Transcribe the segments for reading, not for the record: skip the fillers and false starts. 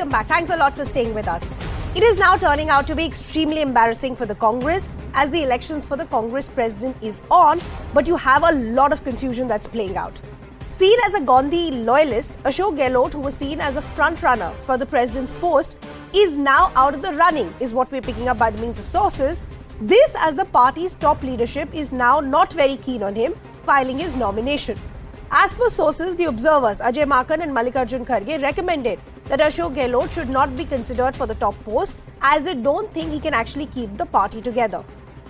welcome back. Thanks a lot for staying with us. It is now turning out to be extremely embarrassing for the Congress as the elections for the Congress president is on, but you have a lot of confusion that's playing out. Seen as a Gandhi loyalist, Ashok Gehlot, who was seen as a front-runner for the president's post, is now out of the running, is what we're picking up by the means of sources. This as the party's top leadership is now not very keen on him filing his nomination. As per sources, the observers Ajay Makan and Mallikarjun Kharge recommended that Ashok Gehlot should not be considered for the top post as they don't think he can actually keep the party together.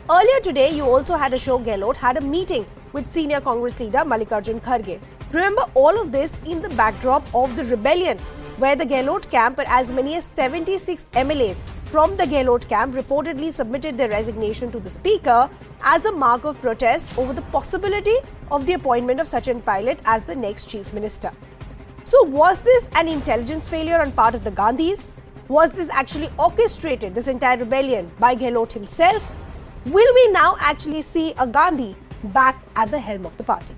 Earlier today, you also had Ashok Gehlot had a meeting with senior Congress leader Mallikarjun Kharge. Remember all of this in the backdrop of the rebellion where the Gehlot camp and as many as 76 MLAs from the Gehlot camp reportedly submitted their resignation to the speaker as a mark of protest over the possibility of the appointment of Sachin Pilot as the next chief minister. So was this an intelligence failure on part of the Gandhis? Was this actually orchestrated, this entire rebellion, by Gehlot himself? Will we now actually see a Gandhi back at the helm of the party?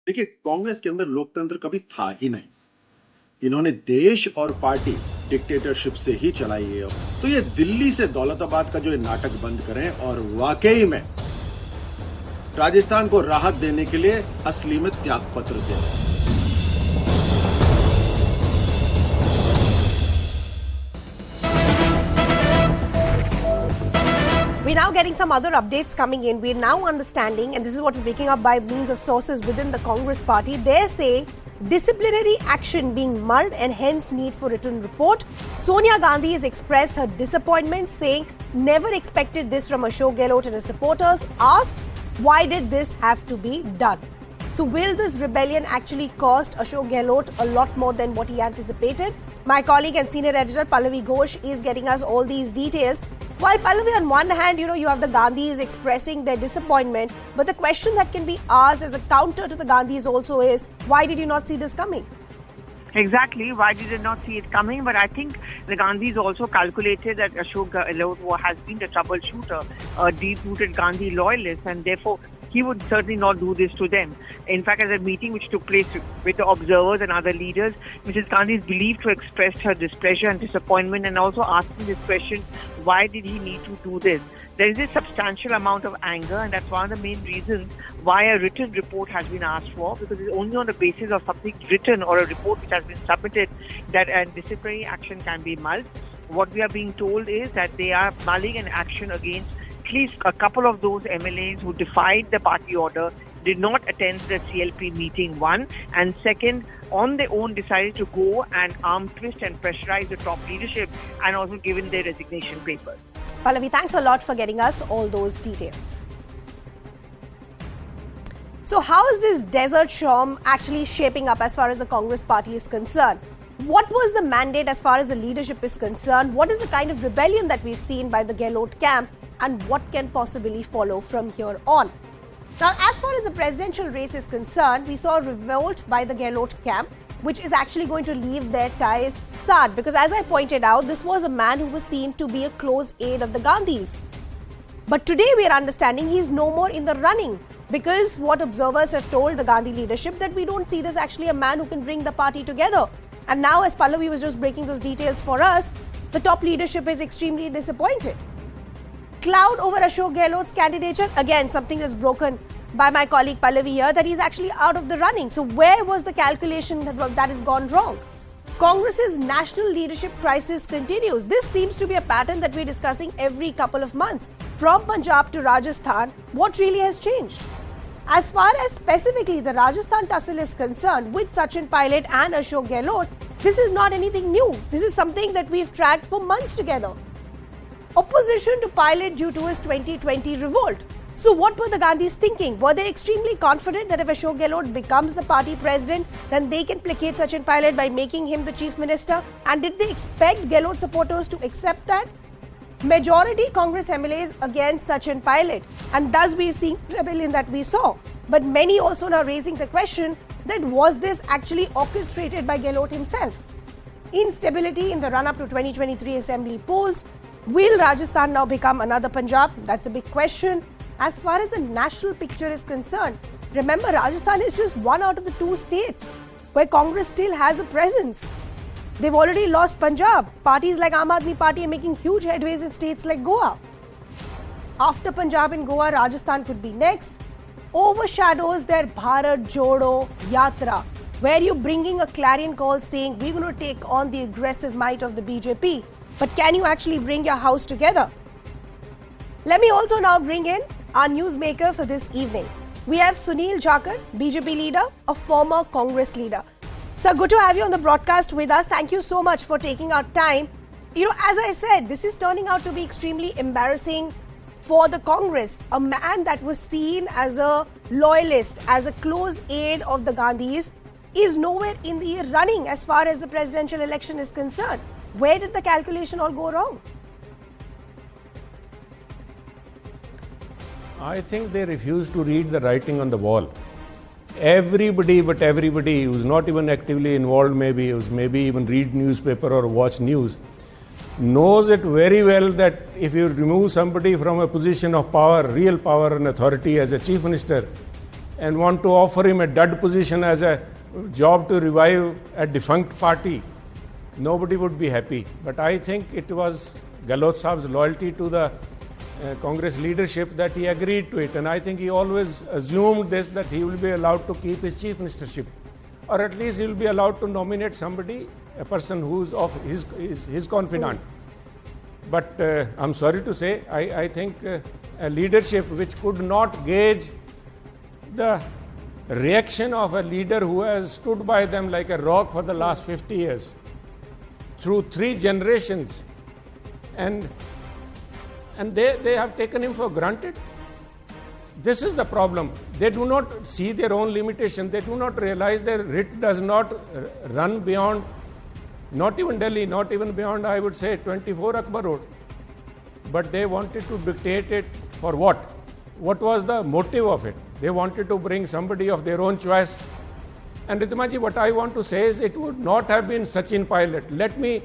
देखिए, कांग्रेस के अंदर लोकतंत्र कभी था ही नहीं। इन्होंने देश और पार्टी डिक्टेटरशिप से ही चलाई है। तो ये दिल्ली से दौलताबाद का जो ये नाटक बंद करें और वाकई में राजस्थान को राहत देने के लिए असली में त्याग पत्र दें। We're now getting some other updates coming in. We're now understanding, and this is what we're picking up by means of sources within the Congress party. They're saying disciplinary action being mulled and hence need for written report. Sonia Gandhi has expressed her disappointment, saying never expected this from Ashok Gehlot and his supporters. Asks, why did this have to be done? So will this rebellion actually cost Ashok Gehlot a lot more than what he anticipated? My colleague and senior editor Pallavi Ghosh is getting us all these details. While Pallavi, on one hand, you have the Gandhis expressing their disappointment, but the question that can be asked as a counter to the Gandhis also is, why did you not see this coming? Exactly. Why did they not see it coming? But I think the Gandhis also calculated that Ashok Gehlot has been the troubleshooter, a deep-rooted Gandhi loyalist, and therefore he would certainly not do this to them. In fact, at a meeting which took place with the observers and other leaders, Mrs. Gandhi is believed to have expressed her displeasure and disappointment and also asking this question, why did he need to do this? There is a substantial amount of anger, and that's one of the main reasons why a written report has been asked for, because it's only on the basis of something written or a report which has been submitted that a disciplinary action can be mulled. What we are being told is that they are mulling an action against at least a couple of those MLAs who defied the party order, did not attend the CLP meeting, one, and second, on their own decided to go and arm twist and pressurize the top leadership and also given their resignation papers. Pallavi, thanks a lot for getting us all those details. So how is this desert storm actually shaping up as far as the Congress party is concerned? What was the mandate as far as the leadership is concerned? What is the kind of rebellion that we've seen by the Gehlot camp? And what can possibly follow from here on? Now, as far as the presidential race is concerned, we saw a revolt by the Gehlot camp, which is actually going to leave their ties sad. Because as I pointed out, this was a man who was seen to be a close aide of the Gandhis. But today we are understanding he is no more in the running. Because what observers have told the Gandhi leadership that we don't see this actually a man who can bring the party together. And now, as Pallavi was just breaking those details for us, the top leadership is extremely disappointed. Cloud over Ashok Gehlot's candidature, again something that's broken by my colleague Pallavi here, that he's actually out of the running. So where was the calculation that has gone wrong? Congress's national leadership crisis continues. This seems to be a pattern that we're discussing every couple of months. From Punjab to Rajasthan, what really has changed? As far as specifically the Rajasthan tussle is concerned, with Sachin Pilot and Ashok Gehlot, this is not anything new. This is something that we've tracked for months together. Opposition to Pilot due to his 2020 revolt. So what were the Gandhis thinking? Were they extremely confident that if Ashok Gehlot becomes the party president, then they can placate Sachin Pilot by making him the chief minister? And did they expect Gehlot supporters to accept that? Majority Congress MLAs against Sachin Pilot, and thus we're seeing rebellion that we saw. But many also now raising the question that was this actually orchestrated by Gehlot himself? Instability in the run-up to 2023 assembly polls. Will Rajasthan now become another Punjab? That's a big question. As far as the national picture is concerned, remember Rajasthan is just one out of the two states where Congress still has a presence. They've already lost Punjab. Parties like Aam Aadmi Party are making huge headways in states like Goa. After Punjab and Goa, Rajasthan could be next. Overshadows their Bharat Jodo Yatra, where you're bringing a clarion call saying we're going to take on the aggressive might of the BJP. But can you actually bring your house together? Let me also now bring in our newsmaker for this evening. We have Sunil Jakar, BJP leader, a former Congress leader. Sir, good to have you on the broadcast with us. Thank you so much for taking our time. You know, as I said, this is turning out to be extremely embarrassing for the Congress. A man that was seen as a loyalist, as a close aide of the Gandhis, is nowhere in the running as far as the presidential election is concerned. Where did the calculation all go wrong? I think they refuse to read the writing on the wall. Everybody but everybody who's not even actively involved, who's maybe even read newspaper or watch news, knows it very well that if you remove somebody from a position of power, real power and authority as a chief minister, and want to offer him a dud position as a job to revive a defunct party, nobody would be happy. But I think it was Gehlot Saab's loyalty to the Congress leadership that he agreed to it, and I think he always assumed this, that he will be allowed to keep his chief ministership, or at least he will be allowed to nominate somebody, a person who's of his confidant. But I'm sorry to say, I think a leadership which could not gauge the reaction of a leader who has stood by them like a rock for the last 50 years, through 3 generations, and they have taken him for granted. This is the problem. They do not see their own limitation. They do not realize their writ does not run beyond, not even Delhi, not even beyond, I would say, 24 Akbar Road. But they wanted to dictate it for what? What was the motive of it? They wanted to bring somebody of their own choice. And Ridhimaji, what I want to say is it would not have been Sachin Pilot. Let me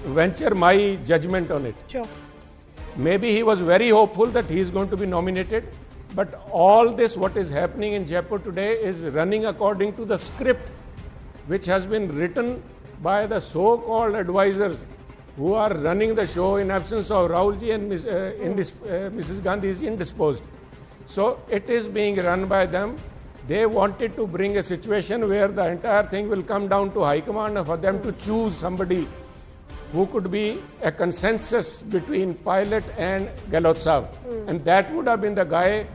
venture my judgment on it. Sure. Maybe he was very hopeful that he is going to be nominated, but all this, what is happening in Jaipur today, is running according to the script which has been written by the so-called advisors who are running the show in absence of Rahulji and Mrs. Gandhi is indisposed. So it is being run by them. They wanted to bring a situation where the entire thing will come down to High Command for them to choose somebody who could be a consensus between Pilot and Gehlot Saab. And that would have been the guy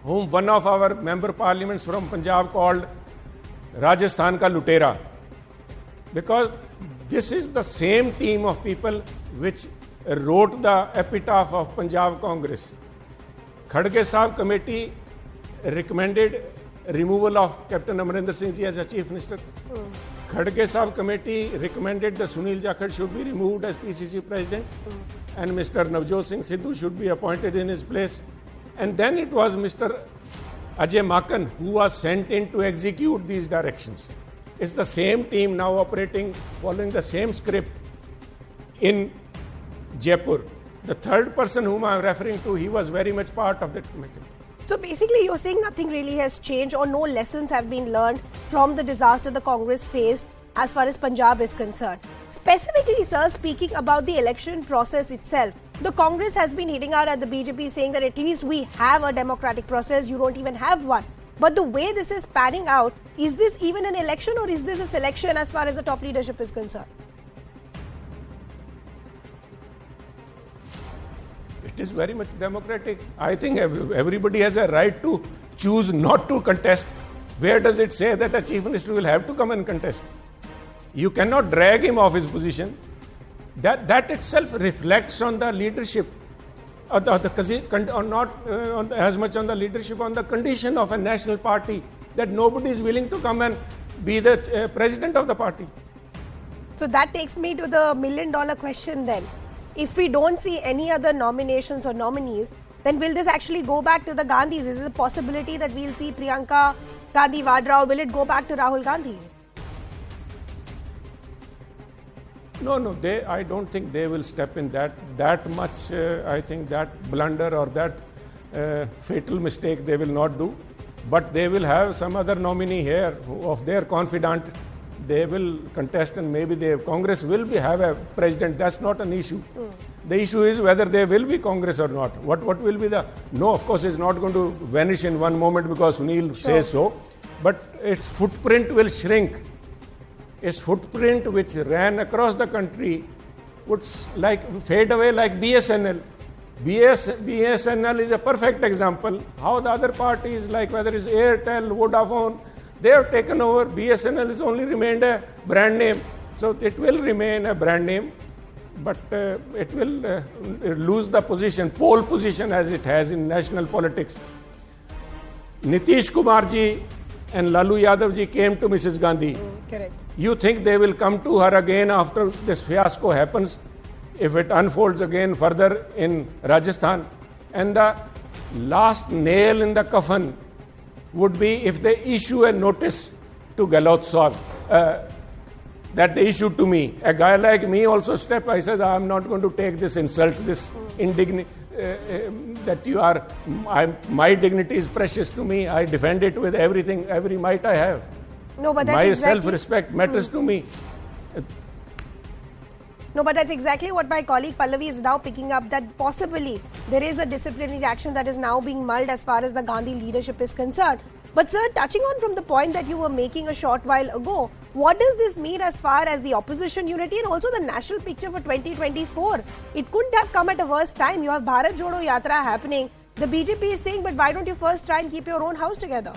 whom one of our member parliaments from Punjab called Rajasthan ka Lutera. Because this is the same team of people which wrote the epitaph of Punjab Congress. Kharge Saab committee recommended removal of Captain Amarinder Singh ji as a chief minister. Kharge Saab committee recommended that Sunil Jakar should be removed as PCC president and Mr. Navjot Singh Sidhu should be appointed in his place. And then it was Mr. Ajay Makan who was sent in to execute these directions. It's the same team now operating, following the same script in Jaipur. The third person whom I'm referring to, he was very much part of that committee. So basically you're saying nothing really has changed or no lessons have been learned from the disaster the Congress faced as far as Punjab is concerned. Specifically, sir, speaking about the election process itself, the Congress has been hitting out at the BJP saying that at least we have a democratic process, you don't even have one. But the way this is panning out, is this even an election or is this a selection as far as the top leadership is concerned? It is very much democratic. I think everybody has a right to choose not to contest. Where does it say that a chief minister will have to come and contest? You cannot drag him off his position. That itself reflects on the leadership. as much on the leadership, on the condition of a national party, that nobody is willing to come and be the president of the party. So that takes me to the million-dollar question then. If we don't see any other nominations or nominees, then will this actually go back to the Gandhis? Is it a possibility that we'll see Priyanka Gandhi Vadra, or will it go back to Rahul Gandhi? No, I don't think they will step in that much. I think that blunder or that fatal mistake they will not do. But they will have some other nominee here of their confidant. They will contest, and maybe the Congress will have a president. That's not an issue. The issue is whether there will be Congress or not. What will be the... No, of course, it's not going to vanish in one moment because Sunil says so. But its footprint will shrink. Its footprint, which ran across the country, would fade away like BSNL. BSNL is a perfect example. How the other parties, like whether it's Airtel, Vodafone, they have taken over. BSNL has only remained a brand name. So it will remain a brand name, but it will lose the pole position as it has in national politics. Nitish Kumar ji and Lalu Yadav ji came to Mrs. Gandhi. Correct. You think they will come to her again after this fiasco happens, if it unfolds again further in Rajasthan? And the last nail in the coffin would be if they issue a notice to Gehlot Sahab, that they issued to me. A guy like me also I said, I'm not going to take this insult, this indignity, that you are, my dignity is precious to me. I defend it with everything, every might I have. No, but that's my exactly... self-respect matters to me. No, but that's exactly what my colleague Pallavi is now picking up, that possibly there is a disciplinary action that is now being mulled as far as the Gandhi leadership is concerned. But sir, touching on from the point that you were making a short while ago, what does this mean as far as the opposition unity and also the national picture for 2024? It couldn't have come at a worse time. You have Bharat Jodo Yatra happening. The BJP is saying, but why don't you first try and keep your own house together?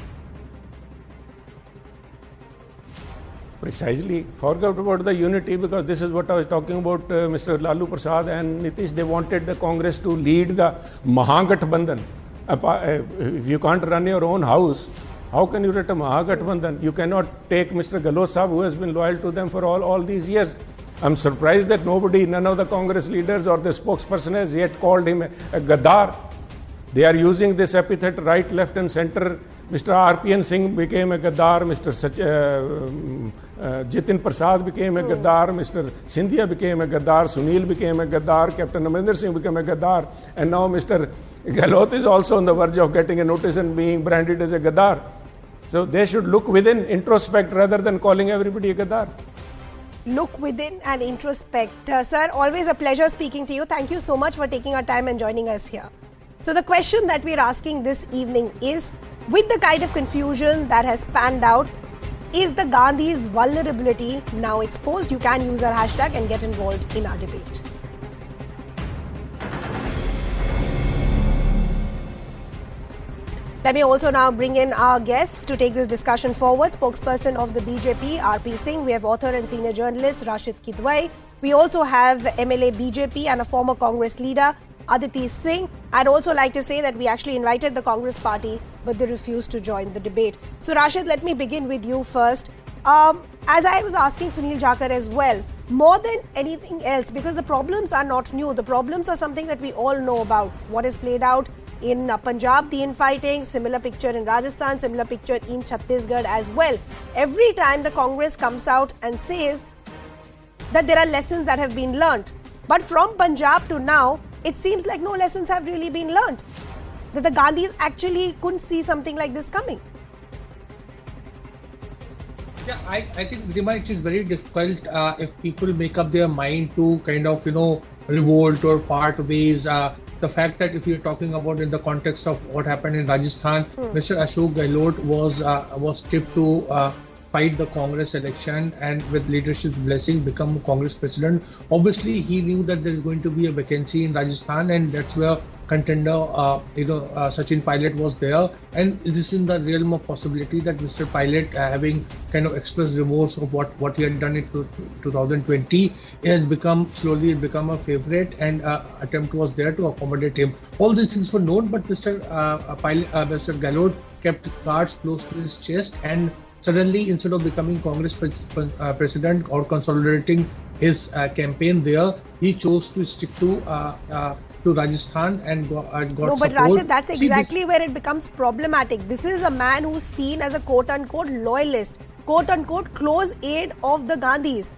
Precisely. Forget about the unity, because this is what I was talking about, Mr. Lalu Prasad and Nitish. They wanted the Congress to lead the Mahagathbandhan. If you can't run your own house, how can you run a Mahagathbandhan? You cannot take Mr. Gehlot Sahab, who has been loyal to them for all these years. I'm surprised that none of the Congress leaders or the spokesperson has yet called him a Gaddar. They are using this epithet right, left and center. Mr. RPN Singh became a Gaddar, Mr. Jitin Prasad became a Gaddar, Mr. Scindia became a Gaddar, Sunil became a Gaddar, Captain Amrinder Singh became a Gaddar, and now Mr. Gehlot is also on the verge of getting a notice and being branded as a Gaddar. So they should look within, introspect, rather than calling everybody a Gaddar. Look within and introspect. Sir, always a pleasure speaking to you. Thank you so much for taking our time and joining us here. So the question that we're asking this evening is, with the kind of confusion that has panned out, is the Gandhi's vulnerability now exposed? You can use our hashtag and get involved in our debate. Let me also now bring in our guests to take this discussion forward. Spokesperson of the BJP, RP Singh. We have author and senior journalist Rashid Kidwai. We also have MLA BJP and a former Congress leader, Aditi Singh. I'd also like to say that we actually invited the Congress party, but they refused to join the debate. So Rashid, let me begin with you first. As I was asking Sunil Jakar as well, more than anything else, because the problems are not new, the problems are something that we all know about. What is played out in Punjab, the infighting, similar picture in Rajasthan, similar picture in Chhattisgarh as well. Every time the Congress comes out and says that there are lessons that have been learnt. But from Punjab to now, it seems like no lessons have really been learnt. That the Gandhis actually couldn't see something like this coming. Yeah, I think Ridhima, it is very difficult if people make up their mind to kind of, revolt or part ways. The fact that if you're talking about in the context of what happened in Rajasthan, Mr. Ashok Gehlot was tipped to fight the Congress election and with leadership's blessing become Congress president. Obviously, he knew that there is going to be a vacancy in Rajasthan, and that's where contender, Sachin Pilot was there, and this is in the realm of possibility that Mr. Pilot, having kind of expressed remorse of what he had done in 2020, has slowly become a favorite, and attempt was there to accommodate him. All these things were known, but Mr. Gehlot kept cards close to his chest, and suddenly, instead of becoming Congress president or consolidating his campaign there, he chose to stick to Rajasthan and got No, but support. Rashid, that's exactly where it becomes problematic. This is a man who's seen as a quote-unquote loyalist, quote-unquote close aide of the Gandhis.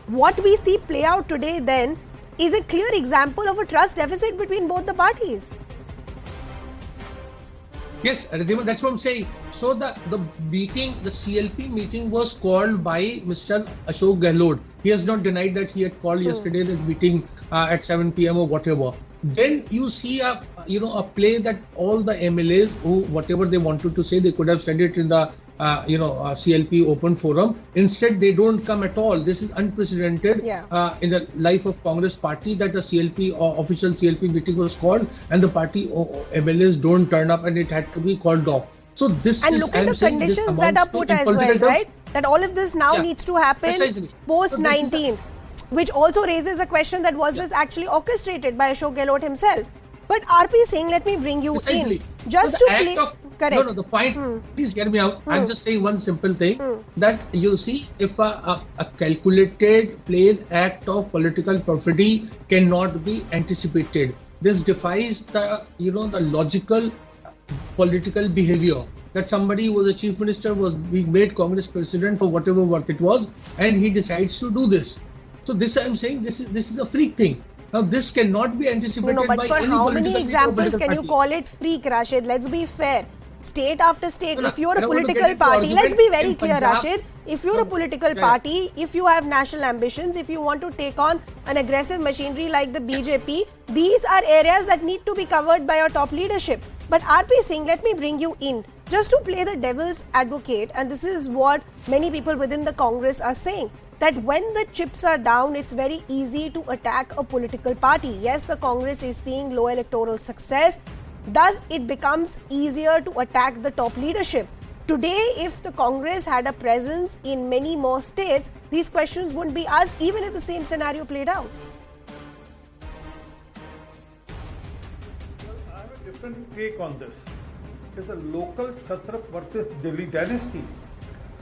What we see play out today then is a clear example of a trust deficit between both the parties. Yes, Ridhima, that's what I'm saying. So the meeting, the CLP meeting was called by Mr. Ashok Gehlot. He has not denied that he had called yesterday the meeting at 7 p.m. or whatever. Then you see a play that all the MLAs who whatever they wanted to say, they could have said it in the CLP open forum. Instead, they don't come at all. This is unprecedented in the life of Congress party, that a CLP or official CLP meeting was called and the party MLAs don't turn up, and it had to be called off. So this and is, look at the conditions that are put as well, right? That all of this now needs to happen post 19th, which also raises a question that was this actually orchestrated by Ashok Gehlot himself. But RP Singh, let me bring you in. Just so to play. Correct. No, the point, please hear me out. I'm just saying one simple thing, that you see, if a calculated, plain act of political perfidy cannot be anticipated, this defies the logical political behavior. That somebody who was a chief minister was being made Congress president for whatever work it was, and he decides to do this. So this, I'm saying, this is a freak thing. Now this cannot be anticipated but by for any how political many examples can party. you call it freak, Rashid? Let's be fair. State after state, if you're a I want to political get into party, let's argument be very in clear, Punjab. Rashid. If you're a political party, if you have national ambitions, if you want to take on an aggressive machinery like the BJP, these are areas that need to be covered by your top leadership. But RP Singh, let me bring you in just to play the devil's advocate, and this is what many people within the Congress are saying, that when the chips are down, it's very easy to attack a political party. Yes, the Congress is seeing low electoral success. Thus, it becomes easier to attack the top leadership. Today, if the Congress had a presence in many more states, these questions wouldn't be asked, even if the same scenario played out. Well, I have a different take on this. It's a local Chhatrap versus Delhi dynasty.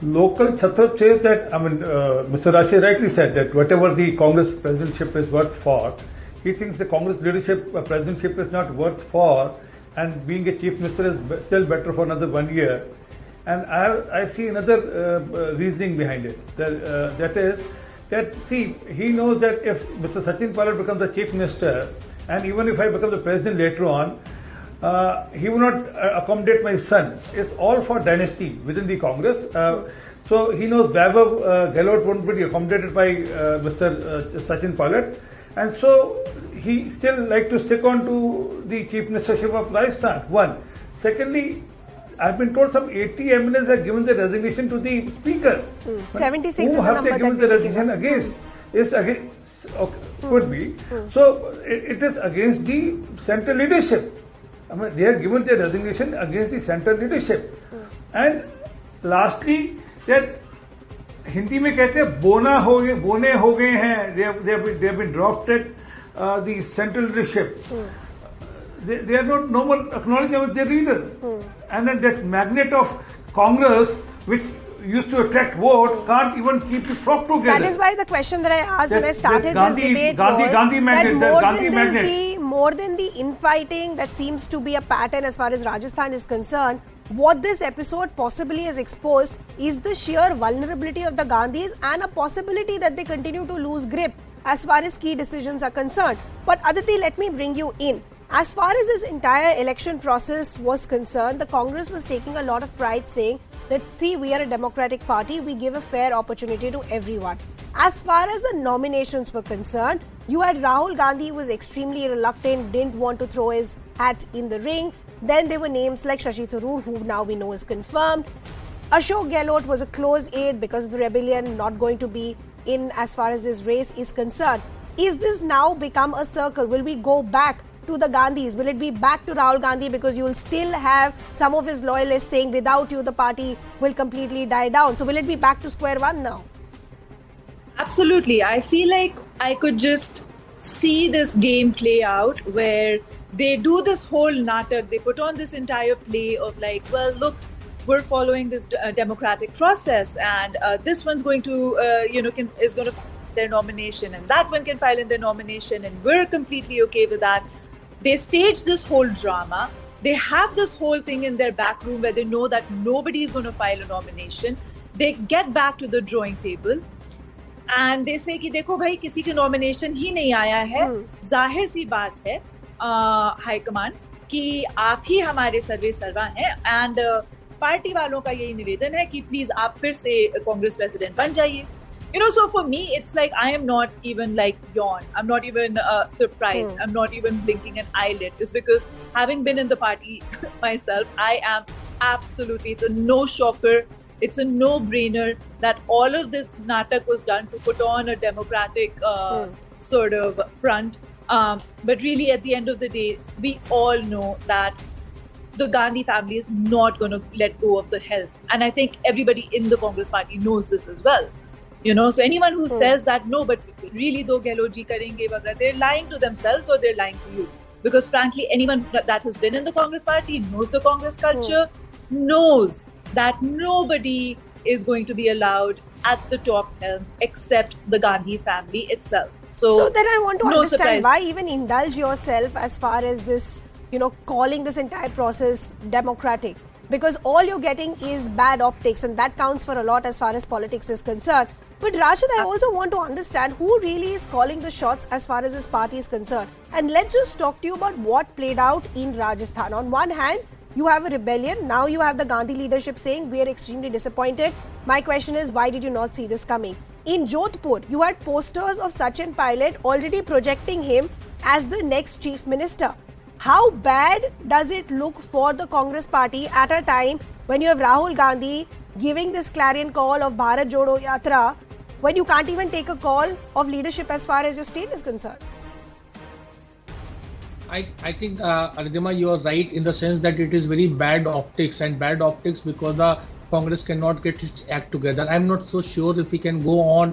Local Chhatrap says that, Mr. Rashi rightly said that whatever the Congress presidentship is worth for, he thinks the Congress leadership presidentship is not worth for, and being a chief minister is still better for another 1 year. And I see another reasoning behind it. That is, see, he knows that if Mr. Sachin Pilot becomes the chief minister, and even if I become the president later on, he will not accommodate my son. It's all for dynasty within the Congress. So he knows Vaibhav Gehlot won't be accommodated by Mr. Sachin Pilot. And so he still like to stick on to the chief ministership of Rajasthan. One. Secondly, I've been told some 80 MLAs have given the resignation to the speaker. 76 who is the have number they given the resignation against? Is against, could be. So it is against the central leadership. They have given their resignation against the central leadership. And lastly, that Hindi में कहते हैं बोने हो गए हैं. They have been drafted the central leadership. They are not no more acknowledged as their leader. And then that magnet of Congress, which used to attract vote, can't even keep the flock together. That is why the question that I asked when I started this debate Gandhi magnet, that more than the infighting that seems to be a pattern as far as Rajasthan is concerned, what this episode possibly has exposed is the sheer vulnerability of the Gandhis and a possibility that they continue to lose grip as far as key decisions are concerned. But Aditi, let me bring you in. As far as this entire election process was concerned, the Congress was taking a lot of pride saying that, see, we are a democratic party, we give a fair opportunity to everyone. As far as the nominations were concerned, you had Rahul Gandhi, who was extremely reluctant, didn't want to throw his hat in the ring. Then there were names like Shashi Tharoor, who now we know is confirmed. Ashok Gehlot was a close aide because of the rebellion, not going to be in as far as this race is concerned. Is this now become a circle? Will we go back to the Gandhis? Will it be back to Rahul Gandhi because you'll still have some of his loyalists saying without you the party will completely die down? So will it be back to square one now? Absolutely. I feel like I could just see this game play out where they do this whole natak. They put on this entire play of like, well, look, we're following this democratic process, and this one's going to, is going to file their nomination, and that one can file in their nomination, and we're completely okay with that. They stage this whole drama. They have this whole thing in their back room where they know that nobody is going to file a nomination. They get back to the drawing table. And they say कि देखो भाई किसी की nomination ही नहीं आया है, जाहिर सी बात है हाई कमांड कि आप ही हमारे सर्वे सर्वा हैं, एंड पार्टी वालों का यही निवेदन है कि प्लीज आप फिर से कांग्रेस प्रेसिडेंट बन जाइए. So for me it's like I am not even like yawn, I'm not even surprised, I'm not even blinking an eyelid. It's because having been in the party myself, I am absolutely, it's a no shocker. It's a no-brainer that all of this natak was done to put on a democratic sort of front. But really, at the end of the day, we all know that the Gandhi family is not going to let go of the help. And I think everybody in the Congress party knows this as well. So anyone who says that, no, but really though Gehlot ji karenge, they're lying to themselves or they're lying to you. Because frankly, anyone that has been in the Congress party, knows the Congress culture, knows that nobody is going to be allowed at the top helm except the Gandhi family itself. So then I want to understand surprise. Why even indulge yourself as far as this, calling this entire process democratic? Because all you're getting is bad optics, and that counts for a lot as far as politics is concerned. But Rashid, I also want to understand who really is calling the shots as far as this party is concerned. And let's just talk to you about what played out in Rajasthan. On one hand, you have a rebellion. Now you have the Gandhi leadership saying we are extremely disappointed. My question is, why did you not see this coming? In Jodhpur, you had posters of Sachin Pilot already projecting him as the next chief minister. How bad does it look for the Congress party at a time when you have Rahul Gandhi giving this clarion call of Bharat Jodo Yatra, when you can't even take a call of leadership as far as your state is concerned? I think, Aridhima, you are right in the sense that it is very bad optics, and bad optics because the Congress cannot get its act together. I'm not so sure if we can go on,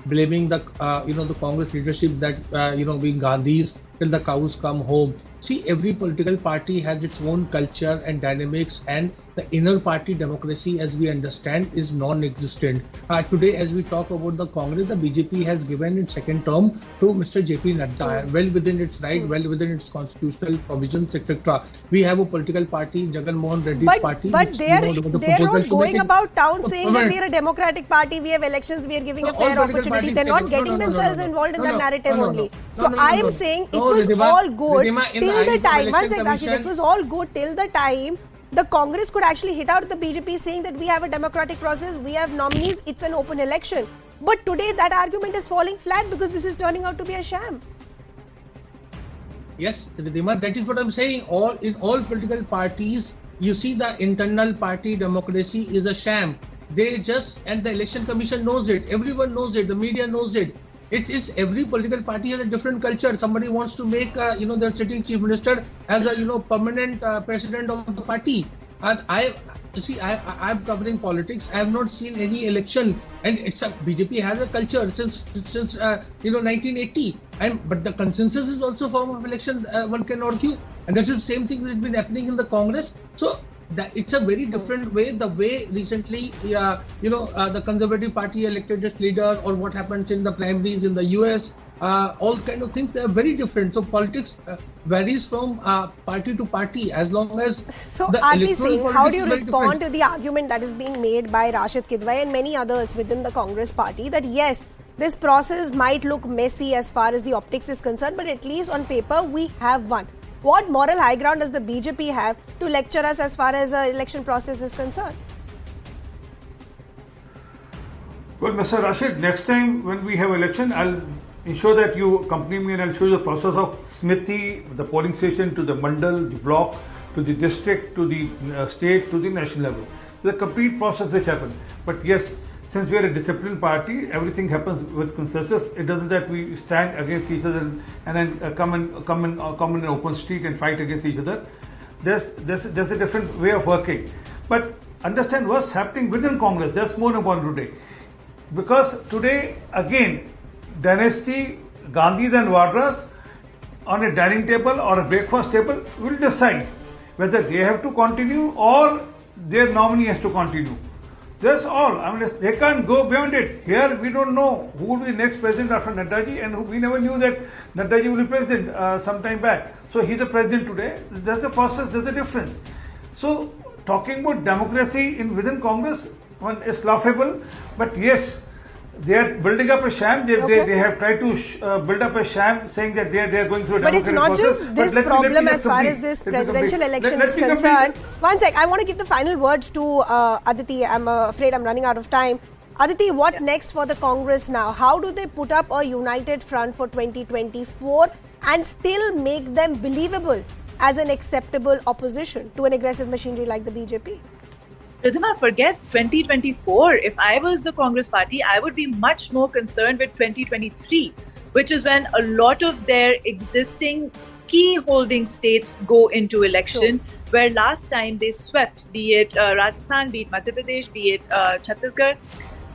blaming the, the Congress leadership that, being Gandhis till the cows come home. See, every political party has its own culture and dynamics, and the inner party democracy, as we understand, is non-existent. Today, as we talk about the Congress, the BJP has given its second term to Mr. JP Nadda, well within its right, well within its constitutional provisions, etc. We have a political party, Jagan Mohan Reddy's party. But they're not going about town saying that we are a democratic party, we have elections, we are giving a fair opportunity. They're not getting themselves involved in that narrative only. So I am saying it was all good till the time, one second Rashid, it was all good till the time the Congress could actually hit out the BJP saying that we have a democratic process, we have nominees, it's an open election. But today that argument is falling flat because this is turning out to be a sham. Yes, Ridhima, that is what I'm saying. In all political parties, you see the internal party democracy is a sham. And the election commission knows it, everyone knows it, the media knows it. It is every political party has a different culture. Somebody wants to make, their sitting chief minister as a, permanent president of the party. And I'm covering politics. I have not seen any election, and BJP has a culture since 1980. But the consensus is also a form of election. One can argue, and that is the same thing which has been happening in the Congress. So it's a very different way. The way recently, the Conservative Party elected its leader, or what happens in the primaries in the US, all kind of things, they are very different. So politics varies from party to party as long as. So RP Singh, how do you respond to the argument that is being made by Rashid Kidwai and many others within the Congress party that yes, this process might look messy as far as the optics is concerned, but at least on paper we have won? What moral high ground does the BJP have to lecture us as far as the election process is concerned? Well, Mr. Rashid, next time when we have election, I'll ensure that you accompany me and I'll show you the process of Smithy, the polling station, to the mandal, the block, to the district, to the state, to the national level. The complete process which happened. But yes, since we are a disciplined party, everything happens with consensus. It doesn't that we stand against each other and then come in an open street and fight against each other. There's a different way of working. But understand what's happening within Congress. That's more important today, because today again, dynasty Gandhis and Vadras on a dining table or a breakfast table will decide whether they have to continue or their nominee has to continue. That's all. I mean, they can't go beyond it. Here, we don't know who will be the next president after Naddaji, and we never knew that Naddaji will be president some time back. So he's the president today. There's a process. There's a difference. So talking about democracy within Congress, one is laughable. But yes, they are building up a sham. They have tried to build up a sham, saying that they are going through a But it's not just this problem as far as this presidential election is concerned. One sec, I want to give the final words to Aditi. I'm afraid I'm running out of time. Aditi, what next for the Congress now? How do they put up a united front for 2024 and still make them believable as an acceptable opposition to an aggressive machinery like the BJP? Pradhama, forget 2024. If I was the Congress party, I would be much more concerned with 2023, which is when a lot of their existing key holding states go into election, where last time they swept, be it Rajasthan, be it Madhya Pradesh, be it Chhattisgarh.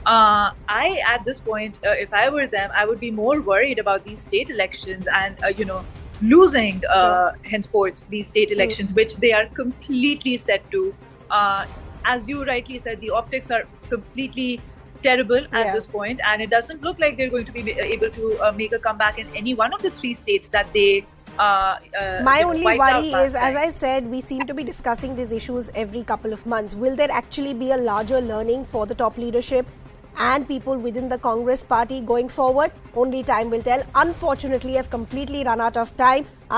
At this point, if I were them, I would be more worried about these state elections and, losing henceforth these state elections, which they are completely set to. As you rightly said, the optics are completely terrible at this point, and it doesn't look like they're going to be able to make a comeback in any one of the three states that they My only worry is, as I said, we seem to be discussing these issues every couple of months. Will there actually be a larger learning for the top leadership and people within the Congress party going forward? Only time will tell. Unfortunately, I've completely run out of time. Our